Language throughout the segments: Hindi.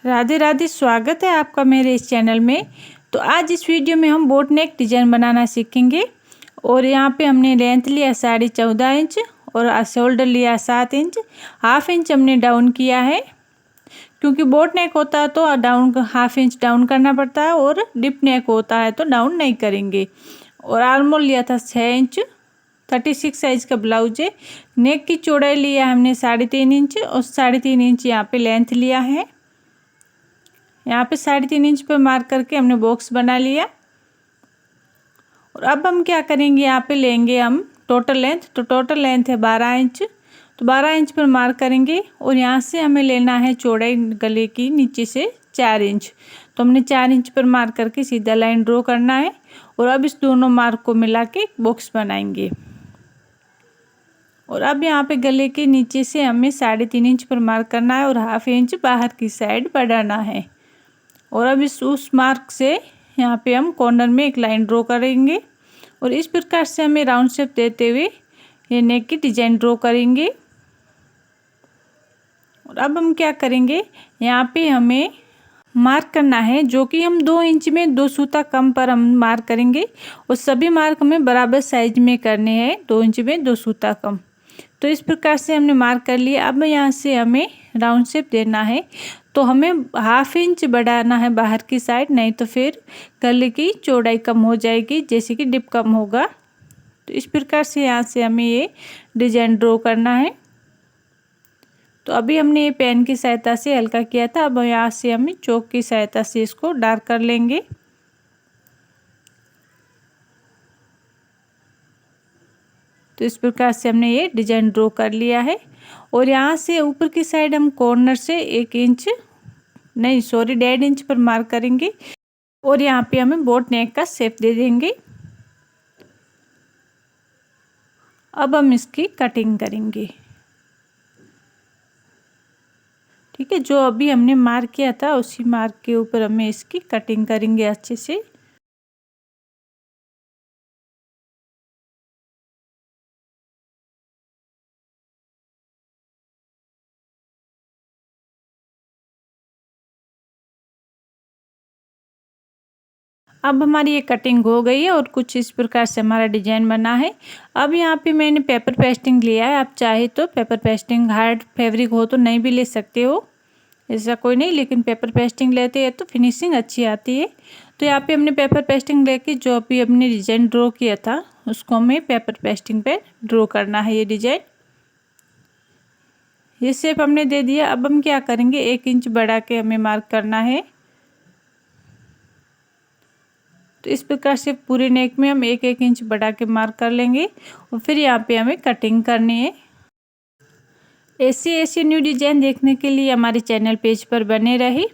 राधे राधे, स्वागत है आपका मेरे इस चैनल में। तो आज इस वीडियो में हम बोट नेक डिजाइन बनाना सीखेंगे। और यहाँ पे हमने लेंथ लिया 14.5 इंच और शोल्डर लिया 7 इंच। हाफ इंच हमने डाउन किया है, क्योंकि बोट नेक होता है तो डाउन हाफ इंच डाउन करना पड़ता है और डिप नेक होता है तो डाउन नहीं करेंगे। और आर्म होल लिया था 6 इंच। 36 साइज का ब्लाउज है। नेक की चौड़ाई लिया हमने 3.5 इंच और 3.5 इंच यहाँ पे लेंथ लिया है। यहाँ पे 3.5 इंच पे मार्क करके हमने बॉक्स बना लिया। और अब हम क्या करेंगे, यहाँ पे लेंगे हम टोटल लेंथ। तो टोटल लेंथ है 12 इंच। तो 12 इंच पर मार्क करेंगे और यहाँ से हमें लेना है चौड़ाई गले की नीचे से 4 इंच। तो हमने 4 इंच पर मार्क करके सीधा लाइन ड्रॉ करना है। और अब इस दोनों मार्क को मिला के बॉक्स बनाएंगे। और अब यहाँ पे गले के नीचे से हमें 3.5 इंच पर मार्क करना है और हाफ इंच बाहर की साइड बढ़ाना है। और अब उस मार्क से यहाँ पे हम कॉर्नर में एक लाइन ड्रॉ करेंगे और इस प्रकार से हमें राउंड शेप देते हुए ये नेक की डिजाइन ड्रॉ करेंगे। और अब हम क्या करेंगे, यहाँ पे हमें मार्क करना है जो कि हम 2 इंच में 2 सूता कम पर हम मार्क करेंगे। और सभी मार्क हमें बराबर साइज में करने हैं, 2 इंच में 2 सूता कम। तो इस प्रकार से हमने मार्क कर लिया। अब यहाँ से हमें राउंड शेप देना है, तो हमें हाफ इंच बढ़ाना है बाहर की साइड, नहीं तो फिर गले की चौड़ाई कम हो जाएगी, जैसे कि डिप कम होगा। तो इस प्रकार से यहाँ से हमें ये डिजाइन ड्रॉ करना है। तो अभी हमने ये पेन की सहायता से हल्का किया था, अब यहाँ से हम चौक की सहायता से इसको डार्क कर लेंगे। तो इस प्रकार से हमने ये डिजाइन ड्रॉ कर लिया है। और यहाँ से ऊपर की साइड हम कॉर्नर से 1 इंच नहीं सॉरी 1.5 इंच पर मार्क करेंगे और यहाँ पे हमें बोट नेक का शेप दे देंगे। अब हम इसकी कटिंग करेंगे। ठीक है, जो अभी हमने मार्क किया था उसी मार्क के ऊपर हमें इसकी कटिंग करेंगे अच्छे से। अब हमारी ये कटिंग हो गई है और कुछ इस प्रकार से हमारा डिजाइन बना है। अब यहाँ पे मैंने पेपर पेस्टिंग लिया है। आप चाहे तो पेपर पेस्टिंग हार्ड फैब्रिक हो तो नहीं भी ले सकते हो, ऐसा कोई नहीं, लेकिन पेपर पेस्टिंग लेते हैं तो फिनिशिंग अच्छी आती है। तो यहाँ पे हमने पेपर पेस्टिंग लेके जो अभी हमने डिजाइन ड्रॉ किया था उसको हमें पेपर पेस्टिंग पे ड्रॉ करना है। ये डिजाइन ये शेप हमने दे दिया। अब हम क्या करेंगे, 1 इंच बढ़ा के हमें मार्क करना है। तो इस प्रकार से पूरे नेक में हम 1-1 इंच बढ़ा के मार्क कर लेंगे और फिर यहाँ पे हमें कटिंग करनी है। ऐसे न्यू डिजाइन देखने के लिए हमारे चैनल पेज पर बने रहे।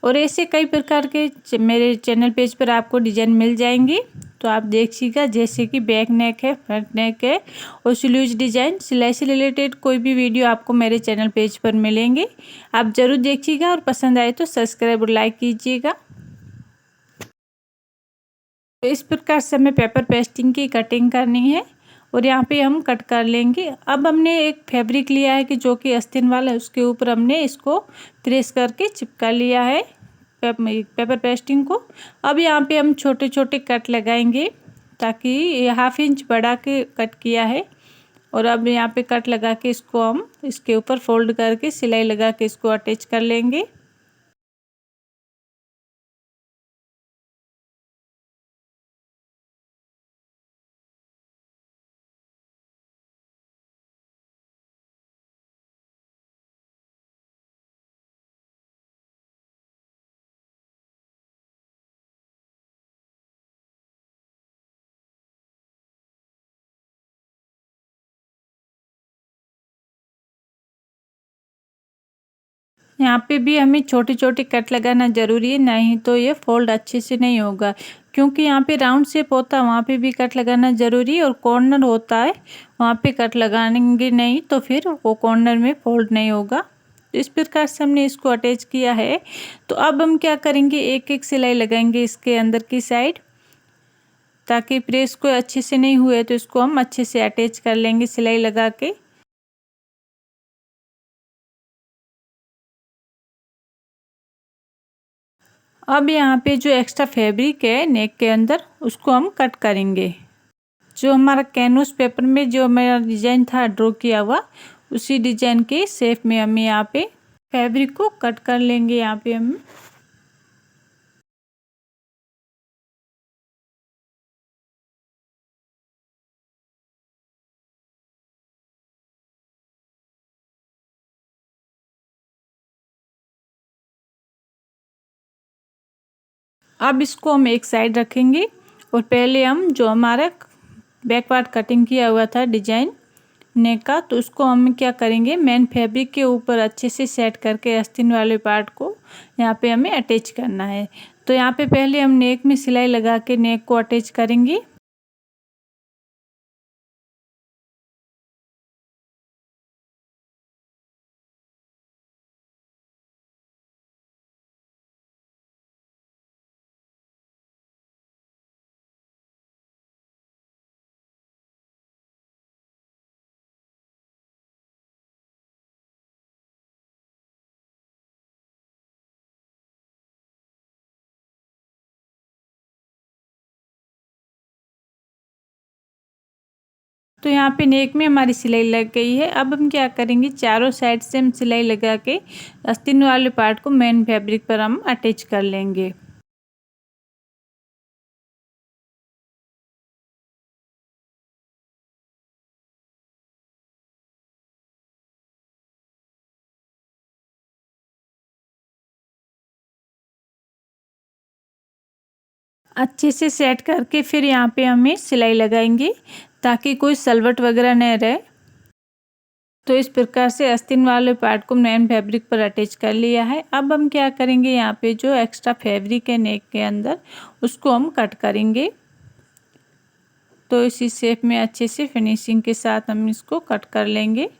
और ऐसे कई प्रकार के मेरे चैनल पेज पर आपको डिजाइन मिल जाएंगे, तो आप देखिएगा। जैसे कि बैक नेक है, फ्रंट नेक है और स्लीव्स डिजाइन, सिलाई से रिलेटेड कोई भी वीडियो आपको मेरे चैनल पेज पर मिलेंगे। आप ज़रूर देखिएगा और पसंद आए तो सब्सक्राइब और लाइक कीजिएगा। तो इस प्रकार से हमें पेपर पेस्टिंग की कटिंग करनी है और यहाँ पे हम कट कर लेंगे। अब हमने एक फैब्रिक लिया है कि जो कि आस्तीन वाला है, उसके ऊपर हमने इसको प्रेस करके चिपका लिया है पेपर पेस्टिंग को। अब यहाँ पे हम छोटे छोटे कट लगाएंगे, ताकि ये हाफ इंच बढ़ा के कट किया है। और अब यहाँ पे कट लगा के इसको हम इसके ऊपर फोल्ड करके सिलाई लगा के इसको अटैच कर लेंगे। यहाँ पे भी हमें छोटे छोटे कट लगाना ज़रूरी है, नहीं तो ये फोल्ड अच्छे से नहीं होगा। क्योंकि यहाँ पे राउंड शेप होता है, वहाँ पे भी कट लगाना ज़रूरी है। और कॉर्नर होता है, वहाँ पे कट लगाएंगे नहीं तो फिर वो कॉर्नर में फोल्ड नहीं होगा। तो इस प्रकार से हमने इसको अटैच किया है। तो अब हम क्या करेंगे, एक एक सिलाई लगाएंगे इसके अंदर की साइड, ताकि प्रेस को अच्छे से नहीं हुए तो इसको हम अच्छे से अटैच कर लेंगे सिलाई लगा के। अब यहाँ पे जो एक्स्ट्रा फैब्रिक है नेक के अंदर उसको हम कट करेंगे। जो हमारा कैनवस पेपर में जो मेरा डिजाइन था ड्रॉ किया हुआ उसी डिजाइन के शेप में हम यहाँ पे फैब्रिक को कट कर लेंगे। यहाँ पे हम अब इसको हम एक साइड रखेंगे और पहले हम जो हमारा बैक पार्ट कटिंग किया हुआ था डिजाइन नेक का, तो उसको हम क्या करेंगे मेन फैब्रिक के ऊपर अच्छे से सेट करके आस्तीन वाले पार्ट को यहाँ पे हमें अटैच करना है। तो यहाँ पे पहले हम नेक में सिलाई लगा के नेक को अटैच करेंगे। तो यहाँ पे नेक में हमारी सिलाई लग गई है। अब हम क्या करेंगे चारों साइड से हम सिलाई लगा के आस्तीन वाले पार्ट को मेन फैब्रिक पर हम अटैच कर लेंगे। अच्छे से सेट करके फिर यहाँ पे हमें सिलाई लगाएंगे ताकि कोई सलवट वगैरह न रहे। तो इस प्रकार से आस्तीन वाले पार्ट को मेन फैब्रिक पर अटैच कर लिया है। अब हम क्या करेंगे यहाँ पे जो एक्स्ट्रा फैब्रिक है नेक के अंदर उसको हम कट करेंगे। तो इसी शेप में अच्छे से फिनिशिंग के साथ हम इसको कट कर लेंगे।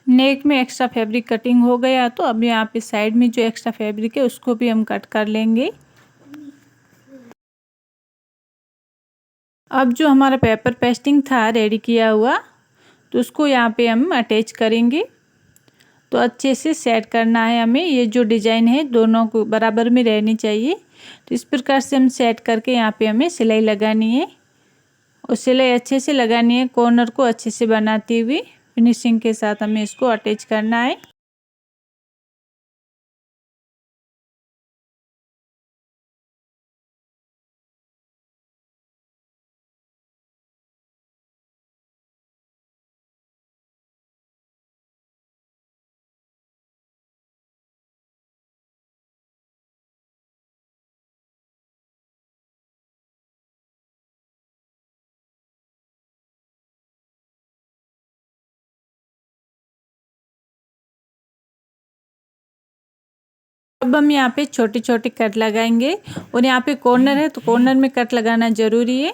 नेक में एक्स्ट्रा फैब्रिक कटिंग हो गया तो अब यहाँ पे साइड में जो एक्स्ट्रा फैब्रिक है उसको भी हम कट कर लेंगे। अब जो हमारा पेपर पेस्टिंग था रेडी किया हुआ तो उसको यहाँ पे हम अटैच करेंगे। तो अच्छे से सेट करना है हमें, ये जो डिज़ाइन है दोनों को बराबर में रहनी चाहिए। तो इस प्रकार से हम सेट करके यहाँ पे हमें सिलाई लगानी है और सिलाई अच्छे से लगानी है, कॉर्नर को अच्छे से बनाते हुए फिनिशिंग के साथ हमें इसको अटैच करना है। अब हम यहाँ पे छोटे छोटे कट लगाएंगे और यहाँ पे कॉर्नर है तो कॉर्नर में कट लगाना ज़रूरी है।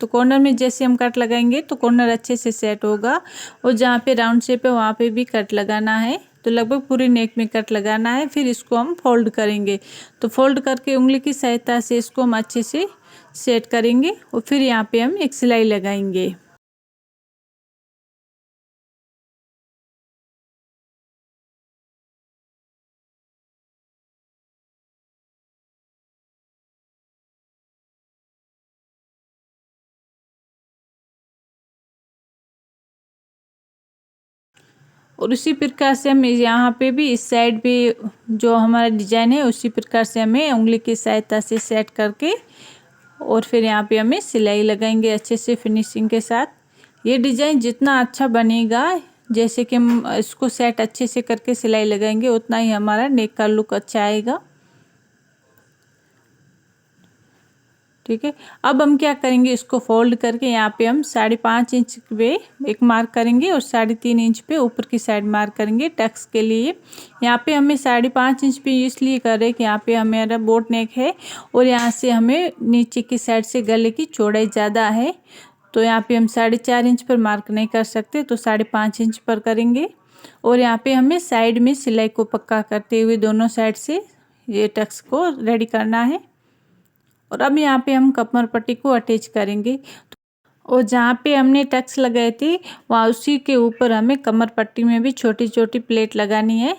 तो कॉर्नर में जैसे हम कट लगाएंगे तो कॉर्नर अच्छे से सेट होगा और जहाँ पे राउंड शेप है वहाँ पे भी कट लगाना है। तो लगभग पूरी नेक में कट लगाना है। फिर इसको हम फोल्ड करेंगे। तो फोल्ड करके उंगली की सहायता से इसको हम अच्छे से सेट करेंगे और फिर यहाँ पे हम एक सिलाई लगाएंगे। और उसी प्रकार से हम यहाँ पे भी इस साइड पे जो हमारा डिजाइन है उसी प्रकार से हमें उंगली की सहायता से सेट करके और फिर यहाँ पे हमें सिलाई लगाएंगे अच्छे से फिनिशिंग के साथ। ये डिजाइन जितना अच्छा बनेगा, जैसे कि हम इसको सेट अच्छे से करके सिलाई लगाएंगे उतना ही हमारा नेक का लुक अच्छा आएगा। ठीक है। अब हम क्या करेंगे, इसको फोल्ड करके यहाँ पे हम 5.5 इंच पे एक मार्क करेंगे और 3.5 इंच पे ऊपर की साइड मार्क करेंगे टक्स के लिए। यहाँ पे हमें 5.5 इंच पे इसलिए कर रहे हैं कि यहाँ पे हमारा बोट नेक है और यहाँ से हमें नीचे की साइड से गले की चौड़ाई ज़्यादा है, तो यहाँ पे हम 4.5 इंच पर मार्क नहीं कर सकते, तो 5.5 इंच पर करेंगे। और यहाँ पे हमें साइड में सिलाई को पक्का करते हुए दोनों साइड से ये टक्स को रेडी करना है। और अब यहाँ पे हम कमर पट्टी को अटैच करेंगे और जहाँ पे हमने टक्स लगाए थे वहाँ उसी के ऊपर हमें कमर पट्टी में भी छोटी छोटी प्लेट लगानी है,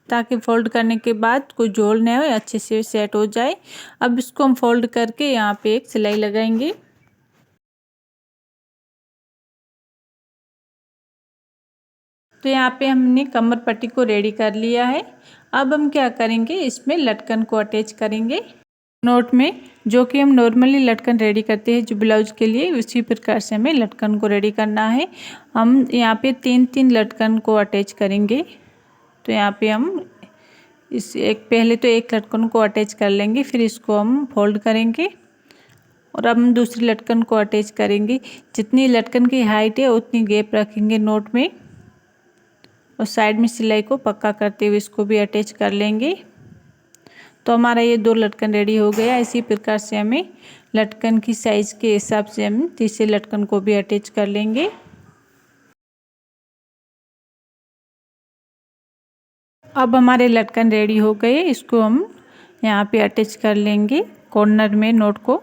ताकि फोल्ड करने के बाद कोई झोल न हो, अच्छे से सेट हो जाए। अब इसको हम फोल्ड करके यहाँ पे एक सिलाई लगाएंगे। तो यहाँ पे हमने कमर पट्टी को रेडी कर लिया है। अब हम क्या करेंगे, इसमें लटकन को अटैच करेंगे नोट में, जो कि हम नॉर्मली लटकन रेडी करते हैं जो ब्लाउज के लिए, उसी प्रकार से हमें लटकन को रेडी करना है। हम यहाँ पे 3-3 लटकन को अटैच करेंगे। तो यहाँ पे हम इस पहले तो एक लटकन को अटैच कर लेंगे, फिर इसको हम फोल्ड करेंगे और अब हम दूसरी लटकन को अटैच करेंगे। जितनी लटकन की हाइट है उतनी गैप रखेंगे नोट में और साइड में सिलाई को पक्का करते हुए इसको भी अटैच कर लेंगे। तो हमारा ये 2 लटकन रेडी हो गया। इसी प्रकार से हमें लटकन की साइज़ के हिसाब से हम तीसरे लटकन को भी अटैच कर लेंगे। अब हमारे लटकन रेडी हो गए, इसको हम यहाँ पे अटैच कर लेंगे कॉर्नर में नोट को।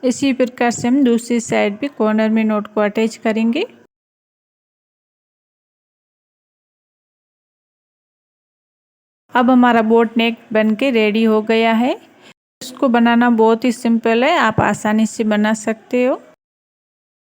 इसी प्रकार से हम दूसरी साइड भी कॉर्नर में नोट को अटैच करेंगे। अब हमारा बोट नेक बनके रेडी हो गया है। इसको बनाना बहुत ही सिंपल है, आप आसानी से बना सकते हो।